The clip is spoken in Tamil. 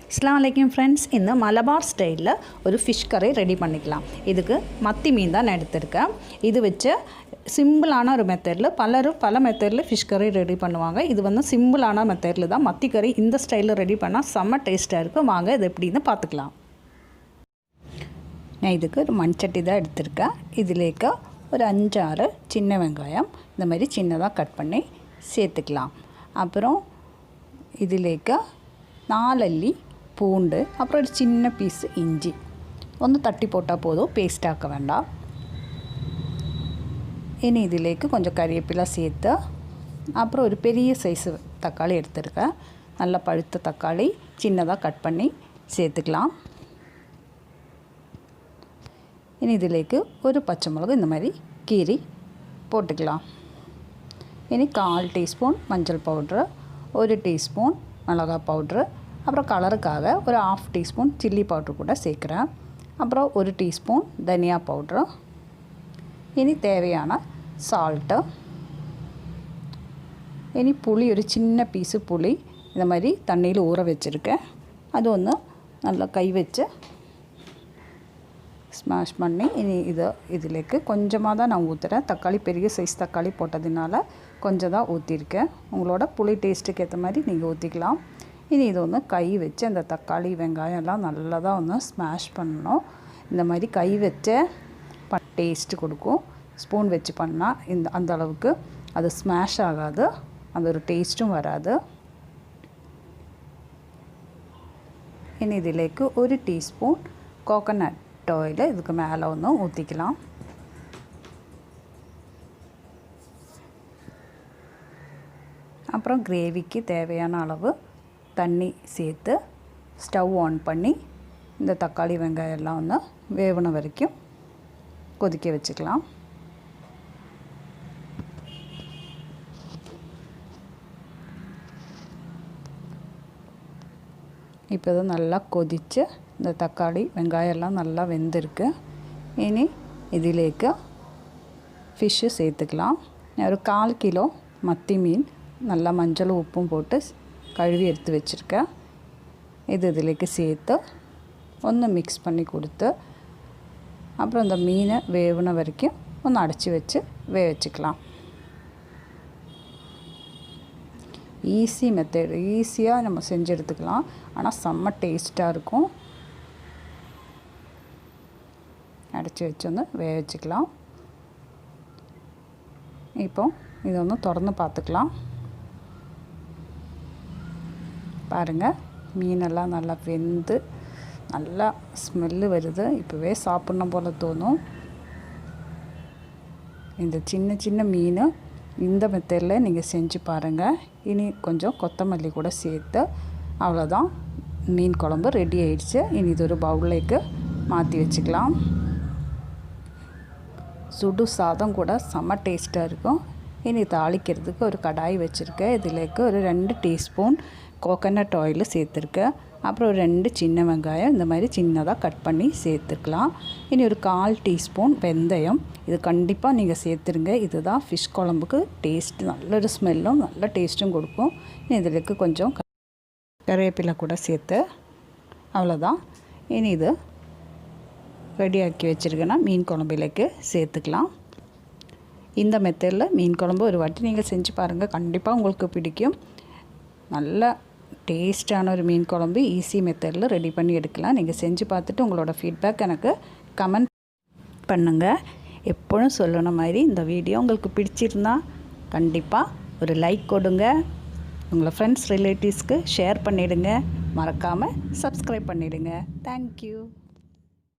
அஸ்ஸலாமு அலைக்கும் ஃப்ரெண்ட்ஸ். இந்த மலபார் ஸ்டைலில் ஒரு ஃபிஷ் கறி ரெடி பண்ணிக்கலாம். இதுக்கு மத்தி மீன் தான் நான் எடுத்திருக்கேன். இது வச்சு சிம்பிளான ஒரு மெத்தடில் பல மெத்தடில் ஃபிஷ் கறி ரெடி பண்ணுவாங்க. இது வந்து சிம்பிளான மெத்தடில் தான் மத்தி கறி இந்த ஸ்டைலில் ரெடி பண்ணால் செம்ம டேஸ்ட்டாக இருக்கும். வாங்க இது எப்படின்னு பார்த்துக்கலாம். நான் இதுக்கு ஒரு மண்சட்டி தான் எடுத்திருக்கேன். இதிலேக்க ஒரு 5-6 சின்ன வெங்காயம் இந்த மாதிரி சின்னதாக கட் பண்ணி சேர்த்துக்கலாம். அப்புறம் இதிலேக்க 4 அள்ளி பூண்டு, அப்புறம் ஒரு சின்ன பீஸ் இஞ்சி ஒன்று தட்டி போட்டால் போதும், பேஸ்ட் ஆக்க வேண்டாம். இனி இதிலேக்கு கொஞ்சம் கறிவேப்பிலை சேர்த்து, அப்புறம் ஒரு பெரிய சைஸு தக்காளி எடுத்துருக்கேன். நல்லா பழுத்த தக்காளி சின்னதாக கட் பண்ணி சேர்த்துக்கலாம். இனி இதிலேக்கு ஒரு பச்சை மிளகு இந்த மாதிரி கீரி போட்டுக்கலாம். இனி 1/4 டீஸ்பூன் மஞ்சள் பவுட்ரு, 1 டீஸ்பூன் மிளகாய் பவுட்ரு, அப்புறம் கலருக்காக ஒரு 1/2 டீஸ்பூன் சில்லி பவுட்ரு கூட சேர்க்குறேன். அப்புறம் 1 டீஸ்பூன் தனியா பவுட்ரு. இனி தேவையான சால்ட்டு. இனி புளி, ஒரு சின்ன பீஸு புளி இந்த மாதிரி தண்ணியில் ஊற வச்சுருக்கேன். அது ஒன்று நல்லா கை வச்சு ஸ்மாஷ் பண்ணி இனி இதிலேக்கு கொஞ்சமாக தான் நான் ஊற்றுறேன். தக்காளி பெரிய சைஸ் தக்காளி போட்டதுனால கொஞ்சம் தான் ஊற்றிருக்கேன். உங்களோட புளி டேஸ்ட்டுக்கு ஏற்ற மாதிரி நீங்கள் ஊற்றிக்கலாம். இனி இது ஒன்று கை வச்சு அந்த தக்காளி வெங்காயம் எல்லாம் நல்லா தான் ஒன்று ஸ்மாஷ் பண்ணணும். இந்த மாதிரி கை வச்ச டேஸ்ட்டு கொடுக்கும். ஸ்பூன் வச்சு பண்ணால் அந்த அளவுக்கு அது ஸ்மாஷ் ஆகாது, அந்த ஒரு டேஸ்ட்டும் வராது. இனி இதிலேக்கு 1 டீஸ்பூன் கோகோனட் ஆயில் இதுக்கு மேலே ஒன்று ஊற்றிக்கலாம். அப்புறம் கிரேவிக்கு தேவையான அளவு தண்ணி சேர்த்து ஸ்டவ் ஆன் பண்ணி இந்த தக்காளி வெங்காயம் எல்லாம் வந்து வேவன வரைக்கும் கொதிக்க வச்சுக்கலாம். இப்போ இது நல்லா கொதித்து இந்த தக்காளி வெங்காயம் எல்லாம் நல்லா வெந்திருக்கு. இனி இதிலேக்கு ஃபிஷ்ஷு சேர்த்துக்கலாம். ஒரு 1/4 கிலோ மத்தி மீன் நல்லா மஞ்சளும் உப்பும் போட்டு கழுவி எடுத்து வச்சுருக்கேன். இதிலேக்கு சேர்த்து ஒன்று மிக்ஸ் பண்ணி கொடுத்து, அப்புறம் இந்த மீனை வேவுன வரைக்கும் ஒன்று அடைச்சி வச்சு வச்சுக்கலாம். ஈஸி மெத்தட், ஈஸியாக நம்ம செஞ்சு எடுத்துக்கலாம். ஆனால் செம்ம டேஸ்ட்டாக இருக்கும். அடைச்சி வச்சு வந்து வச்சுக்கலாம். இப்போ இதை ஒன்று திறந்து பார்த்துக்கலாம். பாருங்கள், மீனெல்லாம் நல்லா வெந்து நல்லா ஸ்மெல்லு வருது. இப்போவே சாப்பிட்ணும் போல் தோணும். இந்த சின்ன சின்ன மீன் இந்த மெத்தடில் நீங்கள் செஞ்சு பாருங்கள். இனி கொஞ்சம் கொத்தமல்லி கூட சேர்த்து அவ்வளோதான், மீன் குழம்பு ரெடி ஆயிடுச்சு. இனி இது ஒரு பவுலுக்கு மாற்றி வச்சுக்கலாம். சுடு சாதம் கூட செம்ம டேஸ்ட்டாக இருக்கும். இனி தாளிக்கிறதுக்கு ஒரு கடாய் வச்சுருக்கேன். இதிலேக்கு ஒரு 2 டீஸ்பூன் கோகோனட் ஆயில் சேர்த்துருக்கேன். அப்புறம் ஒரு 2 சின்ன வெங்காயம் இந்த மாதிரி சின்னதாக கட் பண்ணி சேர்த்துக்கலாம். இனி ஒரு 1/4 டீஸ்பூன் வெந்தயம். இது கண்டிப்பாக நீங்கள் சேர்த்துருங்க. இதுதான் ஃபிஷ் குழம்புக்கு டேஸ்ட்டு, நல்ல ஒரு ஸ்மெல்லும் நல்ல டேஸ்ட்டும் கொடுக்கும். இனி இதிலேக்கு கொஞ்சம் கறிவேப்பிலை கூட சேர்த்து அவ்வளோதான். இனி இது ரெடியாக்கி வச்சுருக்கேன்னா மீன் குழம்புலேக்கு சேர்த்துக்கலாம். இந்த மெத்தடில் மீன் குழம்பு ஒரு வாட்டி நீங்கள் செஞ்சு பாருங்கள், கண்டிப்பாக உங்களுக்கு பிடிக்கும். நல்ல டேஸ்டான ஒரு மீன் குழம்பு ஈஸி மெத்தடில் ரெடி பண்ணி எடுக்கலாம். நீங்கள் செஞ்சு பார்த்துட்டு உங்களோட ஃபீட்பேக் எனக்கு கமெண்ட் பண்ணுங்கள். எப்பொழுதும் சொல்லணுன மாதிரி இந்த வீடியோ உங்களுக்கு பிடிச்சிருந்தா கண்டிப்பாக ஒரு லைக் கொடுங்க. உங்களை ஃப்ரெண்ட்ஸ் ரிலேட்டிவ்ஸ்க்கு ஷேர் பண்ணிவிடுங்க. மறக்காமல் சப்ஸ்கிரைப் பண்ணிவிடுங்க. தேங்க்யூ.